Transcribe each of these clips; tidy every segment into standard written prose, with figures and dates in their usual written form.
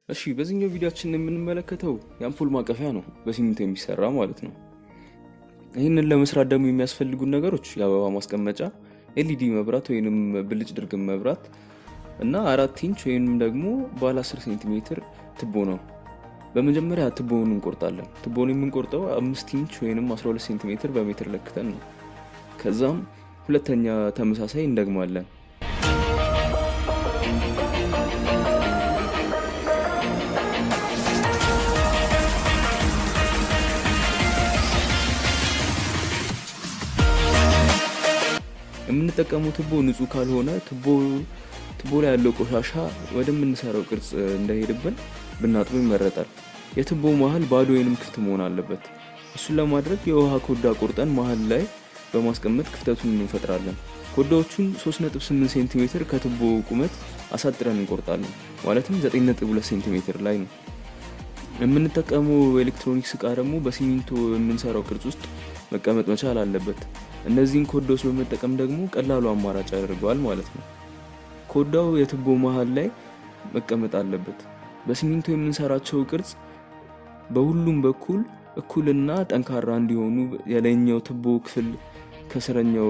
እሺ በዚህኛው ቪዲዮአችን የምንመለከተው የአምፖል ማቀፊያ ነው በሲሚንቶ የሚሰራ ማለት ነው። ይሄንን ለመስራት ደግሞ የሚያስፈልጉ ነገሮች የአበባ ማስቀመጫ፣ ኤልኢዲ መብራት ወይንም ብልጭ ድርግም መብራት እና 4 ኢንች ወይንም ደግሞ ባለ 10 ሴንቲሜትር ትቦ ነው። በመጀመሪያ ትቦውን እንቆርጣለን። ትቦውን የምንቆርጠው 5 ኢንች ወይንም 12 ሴንቲሜትር በሜትር ለክተን ነው። ከዛም ሁለተኛ ተመሳሳይ እንደግማለን። የምንጠቀመው ትቦ ንጹህ ካልሆነ ትቦ ላይ ያለው ቆሻሻ ወደምንሰራው ቅርጽ እንዳይሄድብን ብናጥበው ይመረጣል። የትቦ መሃል ባዶ ወይንም ክፍት መሆን አለበት። እሱን ለማድረግ የውሃ ኮዳ ቆርጠን መሃል ላይ በማስቀመጥ ክፍተቱን እንፈጥራለን። ኮዳዎቹን 3.8 ሴንቲሜትር ከትቦ ቁመት አሳጥረን እንቆርጣለን። ማለትም 9.2 ሴንቲሜትር ላይ ነው። የምንጠቀመው ኤሌክትሮኒክስ ዕቃ ደግሞ በሲሚንቶ የምንሰራው ቅርጽ ውስጥ መቀመጥ መቻል አለበት። እነዚህን ኮዳዎች በመጠቀም ደግሞ ቀላሉ አማራጭ ያደርገዋል ማለት ነው። ኮዳው የትቦ መሃል ላይ መቀመጥ አለበት። በሲሚንቶ የምንሰራቸው ቅርጽ በሁሉም በኩል እኩልና ጠንካራ እንዲሆኑ የላይኛው ትቦ ክፍል ከስረኛው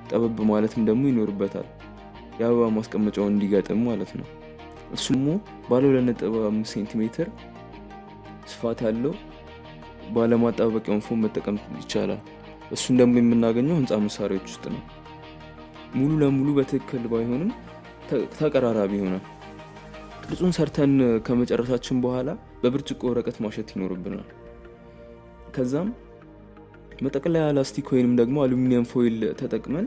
ጠበብ ማለትም ደግሞ ይኖርበታል። የአበባ ማስቀመጫው እንዲገጥም ማለት ነው። እሱ ደግሞ ባለ 2.5 ሴንቲሜትር ስፋት ያለው ባለማጣበቂያውን ፎም መጠቀም ይቻላል። እሱን ደግሞ የምናገኘው ህንጻ መሳሪያዎች ውስጥ ነው። ሙሉ ለሙሉ በትክክል ባይሆንም ተቀራራቢ ይሆናል። ቅርጹን ሰርተን ከመጨረሳችን በኋላ በብርጭቆ ወረቀት ማሸት ይኖርብናል። ከዛም መጠቅለያ ላስቲክ ወይንም ደግሞ አሉሚኒየም ፎይል ተጠቅመን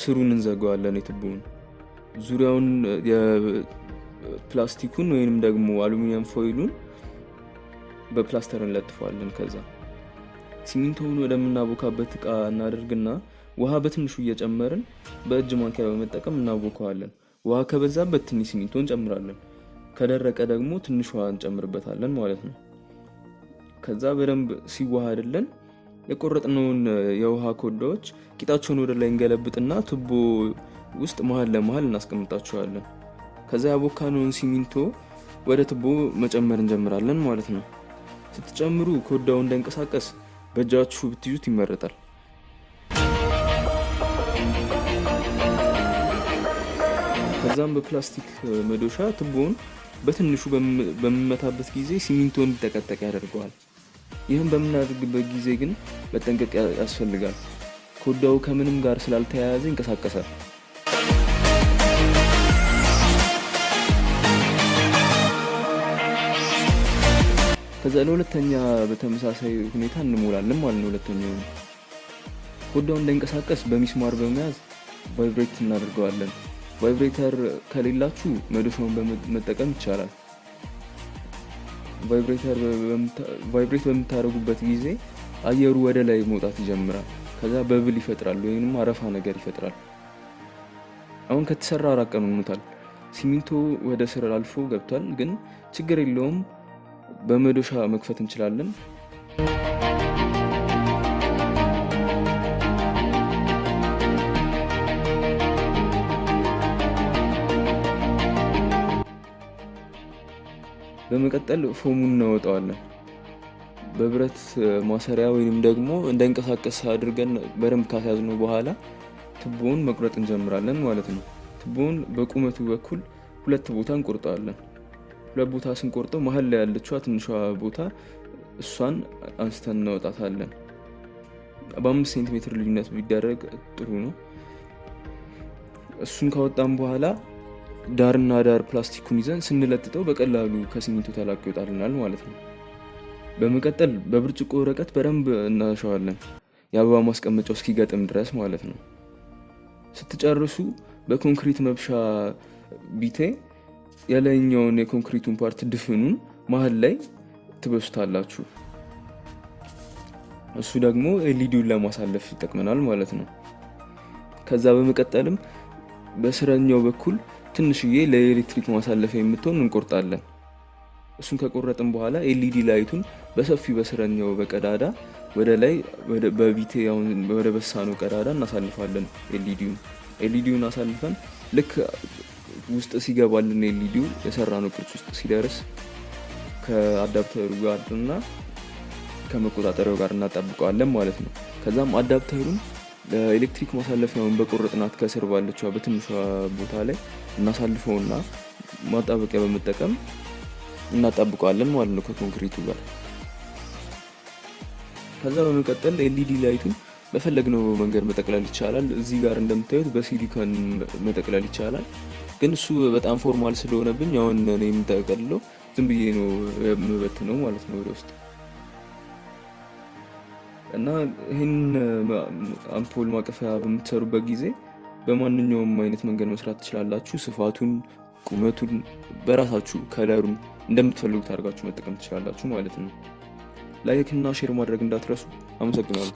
ስሩን እንዘጋዋለን። የትቦውን ዙሪያውን የፕላስቲኩን ወይንም ደግሞ አሉሚኒየም ፎይሉን በፕላስተር እንለጥፈዋለን። ከዛ ሲሚንቶውን ወደምናቦካበት ዕቃ እናደርግና ውሃ በትንሹ እየጨመርን በእጅ ማንኪያ በመጠቀም እናቦካዋለን። ውሃ ከበዛበት ትንሽ ሲሚንቶ እንጨምራለን። ከደረቀ ደግሞ ትንሽ ውሃ እንጨምርበታለን ማለት ነው። ከዛ በደንብ ሲዋሃድልን የቆረጥነውን የውሃ ኮዳዎች ቂጣቸውን ወደ ላይ እንገለብጥና ትቦ ውስጥ መሃል ለመሃል እናስቀምጣቸዋለን። ከዛ ያቦካነውን ሲሚንቶ ወደ ትቦ መጨመር እንጀምራለን ማለት ነው። ስትጨምሩ ኮዳው እንዳይንቀሳቀስ በእጃችሁ ብትይዙት ይመረጣል። ከዛም በፕላስቲክ መዶሻ ትቦውን በትንሹ በመመታበት ጊዜ ሲሚንቶ እንዲጠቀጠቅ ያደርገዋል። ይህን በምናደርግበት ጊዜ ግን መጠንቀቅ ያስፈልጋል። ኮዳው ከምንም ጋር ስላልተያያዘ ይንቀሳቀሳል። ከዛ ለሁለተኛ በተመሳሳይ ሁኔታ እንሞላለን ማለት ነው። ሁለተኛው ኮዳው እንዳይንቀሳቀስ በሚስማር በመያዝ ቫይብሬት እናደርገዋለን። ቫይብሬተር ከሌላችሁ መዶሻውን በመጠቀም ይቻላል። ቫይብሬት በምታደርጉበት ጊዜ አየሩ ወደ ላይ መውጣት ይጀምራል። ከዛ በብል ይፈጥራል ወይንም አረፋ ነገር ይፈጥራል። አሁን ከተሰራ 4 ቀን ሆኖታል። ሲሚንቶ ወደ ስር አልፎ ገብቷል፣ ግን ችግር የለውም። በመዶሻ መክፈት እንችላለን። በመቀጠል ፎሙን እናወጣዋለን። በብረት ማሰሪያ ወይንም ደግሞ እንዳይንቀሳቀስ አድርገን በደንብ ካስያዝነው በኋላ ትቦውን መቁረጥ እንጀምራለን ማለት ነው። ትቦውን በቁመቱ በኩል 2 ቦታ እንቆርጣለን። 2 ቦታ ስንቆርጠው መሃል ላይ ያለችው ትንሿ ቦታ እሷን አንስተን እናወጣታለን። በ5 ሴንቲሜትር ልዩነት ቢደረግ ጥሩ ነው። እሱን ካወጣን በኋላ ዳርና ዳር ፕላስቲኩን ይዘን ስንለጥጠው በቀላሉ ከሲሚንቶ ተላቆ ይወጣልናል ማለት ነው። በመቀጠል በብርጭቆ ወረቀት በደንብ እናሸዋለን፣ የአበባ ማስቀመጫው እስኪገጥም ድረስ ማለት ነው። ስትጨርሱ በኮንክሪት መብሻ ቢቴ የላይኛውን የኮንክሪቱን ፓርት ድፍኑን መሃል ላይ ትበሱታላችሁ። እሱ ደግሞ ኤልኢዲውን ለማሳለፍ ይጠቅመናል ማለት ነው። ከዛ በመቀጠልም በስረኛው በኩል ትንሽዬ ለኤሌክትሪክ ማሳለፊያ የምትሆን እንቆርጣለን። እሱን ከቆረጥን በኋላ ኤልኢዲ ላይቱን በሰፊው በስረኛው በቀዳዳ ወደ ላይ በቢቴ ወደ በሳነው ቀዳዳ እናሳልፋለን። ኤልኢዲውን አሳልፈን ልክ ውስጥ ሲገባልን ኤልኢዲው የሰራነው ቅርጽ ውስጥ ሲደርስ ከአዳፕተሩ ጋርና ከመቆጣጠሪያው ጋር እናጣብቀዋለን ማለት ነው። ከዛም አዳፕተሩን ለኤሌክትሪክ ማሳለፊያውን በቁርጥናት ከስር ባለችው በትንሿ ቦታ ላይ እናሳልፈውና ማጣበቂያ በመጠቀም እናጣብቀዋለን ማለት ነው ከኮንክሪቱ ጋር። ከዛ በመቀጠል ኤልኢዲ ላይቱን በፈለግነው መንገድ መጠቅለል ይቻላል። እዚህ ጋር እንደምታዩት በሲሊኮን መጠቅለል ይቻላል። ግን እሱ በጣም ፎርማል ስለሆነብኝ አሁን እኔ የምጠቀልለው ዝም ብዬ ነው የምበትነው ማለት ነው ወደ ውስጥ። እና ይህን አምፖል ማቀፊያ በምትሰሩበት ጊዜ በማንኛውም አይነት መንገድ መስራት ትችላላችሁ። ስፋቱን፣ ቁመቱን በራሳችሁ ከለሩን እንደምትፈልጉት አድርጋችሁ መጠቀም ትችላላችሁ ማለት ነው። ላይክ እና ሼር ማድረግ እንዳትረሱ። አመሰግናለሁ።